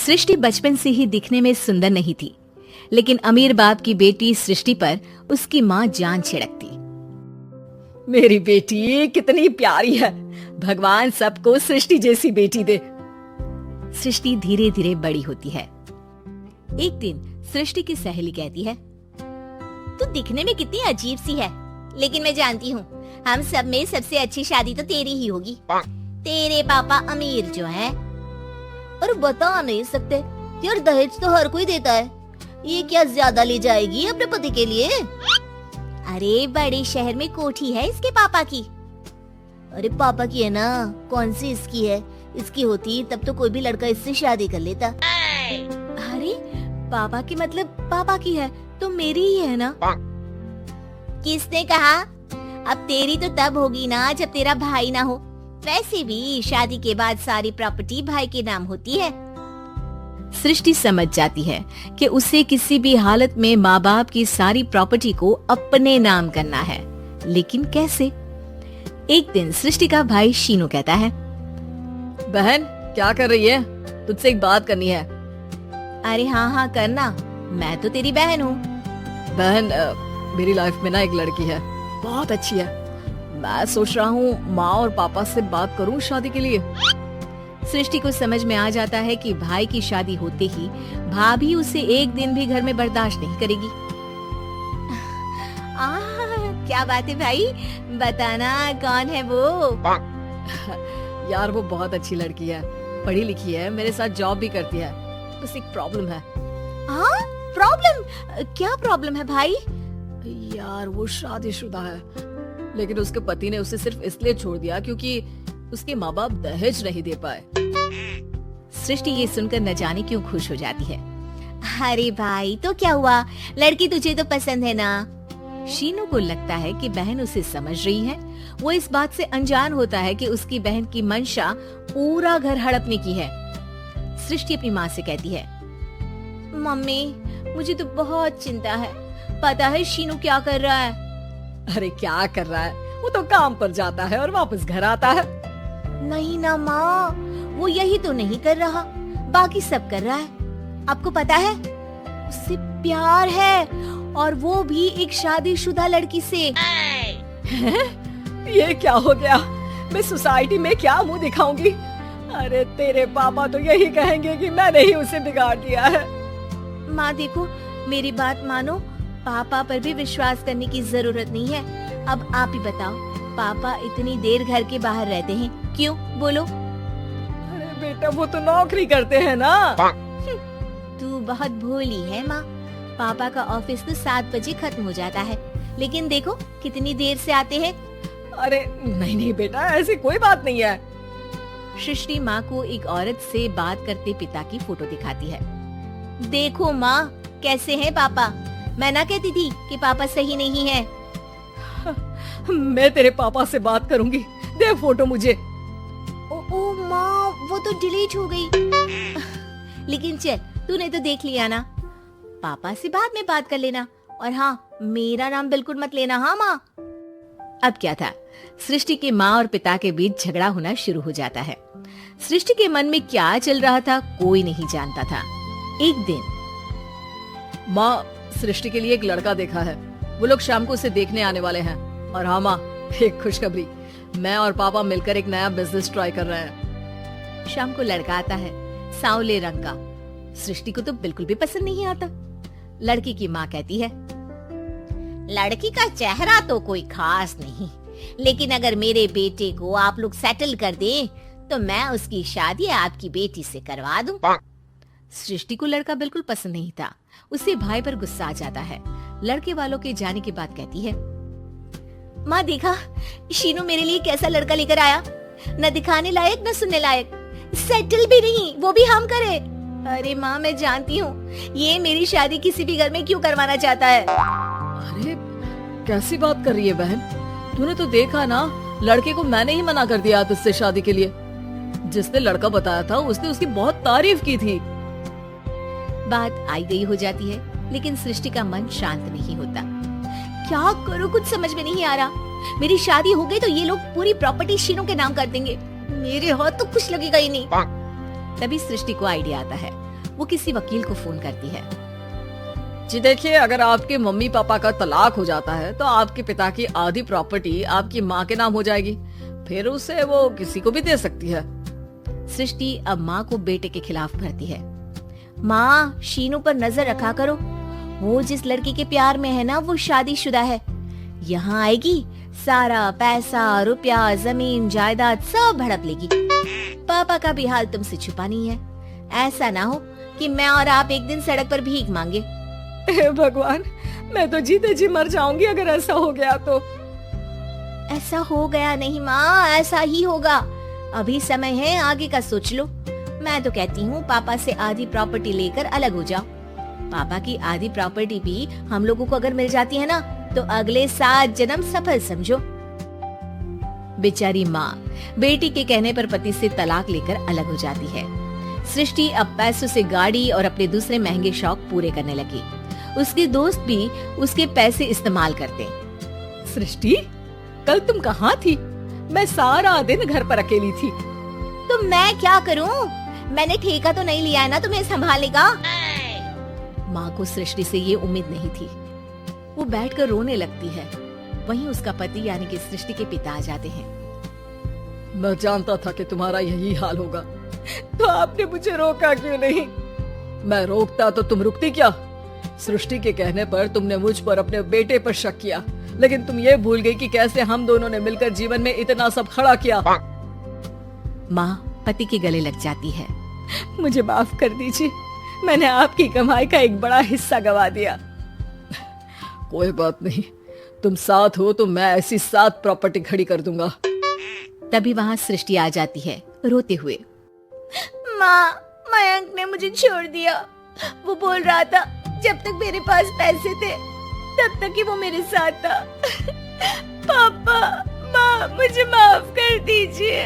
सृष्टि बचपन से ही दिखने में सुंदर नहीं थी, लेकिन अमीर बाप की बेटी सृष्टि पर उसकी माँ जान छिड़कती। मेरी बेटी कितनी प्यारी है, भगवान सबको सृष्टि जैसी बेटी दे। सृष्टि धीरे धीरे बड़ी होती है। एक दिन सृष्टि की सहेली कहती है, तू दिखने में कितनी अजीब सी है, लेकिन मैं जानती हूँ हम सब में सबसे अच्छी शादी तो तेरी ही होगी। तेरे पापा अमीर जो हैं। और बता नहीं सकते यार, दहेज तो हर कोई देता है, ये क्या ज्यादा ले जाएगी अपने पति के लिए? अरे बड़े शहर में कोठी है इसके पापा की। अरे पापा की है ना, कौन सी इसकी है? इसकी होती तब तो कोई भी लड़का इससे शादी कर लेता। अरे पापा की मतलब पापा की है तो मेरी ही है ना? किसने कहा? अब तेरी तो तब होगी ना जब तेरा भाई ना हो। वैसे भी शादी के बाद सारी प्रॉपर्टी भाई के नाम होती है। सृष्टि समझ जाती है कि उसे किसी भी हालत में माँ बाप की सारी प्रॉपर्टी को अपने नाम करना है, लेकिन कैसे? एक दिन सृष्टि का भाई शीनू कहता है, बहन क्या कर रही है? तुझसे एक बात करनी है। अरे हाँ हाँ करना, मैं तो तेरी बहन हूँ। बहन मेरी लाइफ में ना एक लड़की है, बहुत अच्छी है। मैं सोच रहा हूँ माँ और पापा से बात करूँ शादी के लिए। सृष्टि को समझ में आ जाता है कि भाई की शादी होते ही भाभी उसे एक दिन भी घर में बर्दाश्त नहीं करेगी। क्या बात है भाई, बताना कौन है वो? यार वो बहुत अच्छी लड़की है, पढ़ी लिखी है, मेरे साथ जॉब भी करती है। बस एक प्रॉब्लम है। हाँ प्रॉब्लम? क्या प्रॉब्लम है भाई? यार वो शादीशुदा है, लेकिन उसके पति ने उसे सिर्फ इसलिए छोड़ दिया क्योंकि उसके माँ बाप दहेज नहीं दे पाए। सृष्टि ये सुनकर न जाने क्यों खुश हो जाती है। अरे भाई तो क्या हुआ, लड़की तुझे तो पसंद है ना? शीनू को लगता है कि बहन उसे समझ रही है। वो इस बात से अनजान होता है कि उसकी बहन की मंशा पूरा घर हड़पने की है। सृष्टि अपनी माँ से कहती है, मम्मी मुझे तो बहुत चिंता है, पता है शीनू क्या कर रहा है? अरे क्या कर रहा है, वो तो काम पर जाता है और वापस घर आता है। नहीं ना माँ, वो यही तो नहीं कर रहा, बाकी सब कर रहा है। आपको पता है उससे प्यार है, और वो भी एक शादीशुदा लड़की से। ये क्या हो गया, मैं सोसाइटी में क्या मुंह दिखाऊंगी? अरे तेरे पापा तो यही कहेंगे कि मैंने ही उसे बिगाड़ दिया है। माँ देखो मेरी बात मानो, पापा पर भी विश्वास करने की जरूरत नहीं है। अब आप ही बताओ, पापा इतनी देर घर के बाहर रहते हैं क्यों? बोलो। अरे बेटा वो तो नौकरी करते हैं ना। तू बहुत भोली है माँ, पापा का ऑफिस तो 7 बजे खत्म हो जाता है, लेकिन देखो कितनी देर से आते हैं। अरे नहीं नहीं बेटा, ऐसी कोई बात नहीं है। सृष्टि माँ को एक औरत से बात करते पिता की फोटो दिखाती है। देखो माँ कैसे हैं पापा, मैं ना कहती थी कि पापा सही नहीं है। मैं तेरे पापा से बात करूंगी, दे फोटो मुझे। ओ माँ वो तो डिलीट हो गई। लेकिन चल तूने तो देख लिया ना, पापा से बाद में बात कर लेना, और हाँ मेरा नाम बिल्कुल मत लेना। हाँ माँ। अब क्या था, सृष्टि के माँ और पिता के बीच झगड़ा होना शुरू हो जाता है। सृष्टि के मन में क्या चल रहा था कोई नहीं जानता था। एक दिन, माँ सृष्टि के लिए एक लड़का देखा है, वो लोग शाम को उसे देखने आने वाले हैं। और हाँ माँ एक खुशखबरी, मैं और पापा मिलकर एक नया बिजनेस ट्राई कर रहे हैं। शाम को लड़का आता है, सांवले रंग का। सृष्टि को तो बिल्कुल भी पसंद नहीं आता। लड़की की माँ कहती है, लड़की का चेहरा तो कोई खास नहीं, लेकिन अगर मेरे बेटे को आप लोग सेटल कर दें तो मैं उसकी शादी आपकी बेटी से करवा दूं। सृष्टि को लड़का बिल्कुल पसंद नहीं था। उसे भाई पर गुस्सा आ जाता है। लड़के वालों के जाने के बाद कहती है, माँ देखा शीनू मेरे लिए कैसा लड़का लेकर आया, न दिखाने लायक न सुनने लायक, सेटल भी नहीं, वो भी हम करे। अरे माँ मैं जानती हूँ ये मेरी शादी किसी भी घर में क्यों करवाना चाहता है। अरे कैसी बात कर रही है बहन, तूने तो देखा ना, लड़के को मैंने ही मना कर दिया तुझसे शादी के लिए। जिसने लड़का बताया था उसने उसकी बहुत तारीफ की थी। बात आई गई हो जाती है, लेकिन सृष्टि का मन शांत नहीं होता। क्या करूं कुछ समझ में नहीं आ रहा। मेरी शादी हो गई तो ये लोग पूरी प्रॉपर्टी शीनू के नाम कर देंगे, मेरे हाथ तो कुछ लगेगा ही नहीं। तभी सृष्टि को आइडिया आता है। वो किसी वकील को फोन करती है। जी देखिए, अगर आपके मम्मी पापा का तलाक हो जाता है तो आपके पिता की आधी प्रॉपर्टी आपकी माँ के नाम हो जाएगी, फिर उसे वो किसी को भी दे सकती है। सृष्टि अब माँ को बेटे के खिलाफ भरती है। माँ, शीनू पर नजर रखा करो, वो जिस लड़की के प्यार में है ना वो शादीशुदा है। यहाँ आएगी, सारा पैसा रुपया जमीन जायदाद सब हड़प लेगी। पापा का भी हाल तुमसे छुपा नहीं है। ऐसा ना हो कि मैं और आप एक दिन सड़क पर भीख मांगे। हे भगवान, मैं तो जीते जी मर जाऊंगी अगर ऐसा हो गया तो। ऐसा हो गया नहीं माँ, ऐसा ही होगा। अभी समय है, आगे का सोच लो। मैं तो कहती हूँ पापा से आधी प्रॉपर्टी लेकर अलग हो जाओ। पापा की आधी प्रॉपर्टी भी हम लोगों को अगर मिल जाती है ना तो अगले 7 जन्म सफल समझो। बेचारी माँ बेटी के कहने पर पति से तलाक लेकर अलग हो जाती है। सृष्टि अब पैसों से गाड़ी और अपने दूसरे महंगे शौक पूरे करने लगी। उसके दोस्त भी उसके पैसे इस्तेमाल करते। सृष्टि, कल तुम कहाँ थी? मैं सारा दिन घर पर अकेली थी। तो मैं क्या करूँ? मैंने ठेका तो नहीं लिया है ना तुम्हें संभालने का। माँ को सृष्टि से ये उम्मीद नहीं थी। वो बैठकर रोने लगती है। वहीं उसका पति यानी कि सृष्टि के पिता आ जाते हैं। मैं जानता था कि तुम्हारा यही हाल होगा, तो आपने मुझे रोका क्यों नहीं? मैं रोकता तो तुम रुकती क्या? सृष्टि के कहने पर तुमने मुझ पर अपने बेटे पर शक किया, लेकिन तुम ये भूल गई कि कैसे हम दोनों ने मिलकर जीवन में इतना सब खड़ा किया। माँ पति के गले लग जाती है। मुझे माफ कर दीजिए, मैंने आपकी कमाई का एक बड़ा हिस्सा गवा दिया। कोई बात नहीं, तुम साथ हो तो मैं ऐसी 7 प्रॉपर्टी खड़ी कर दूंगा। तभी वहाँ सृष्टि आ जाती है रोते हुए। माँ, मयंक ने मुझे छोड़ दिया। वो बोल रहा था जब तक मेरे पास पैसे थे तब तक ही वो मेरे साथ था। पापा, माँ, मुझे माफ कर दीजिए।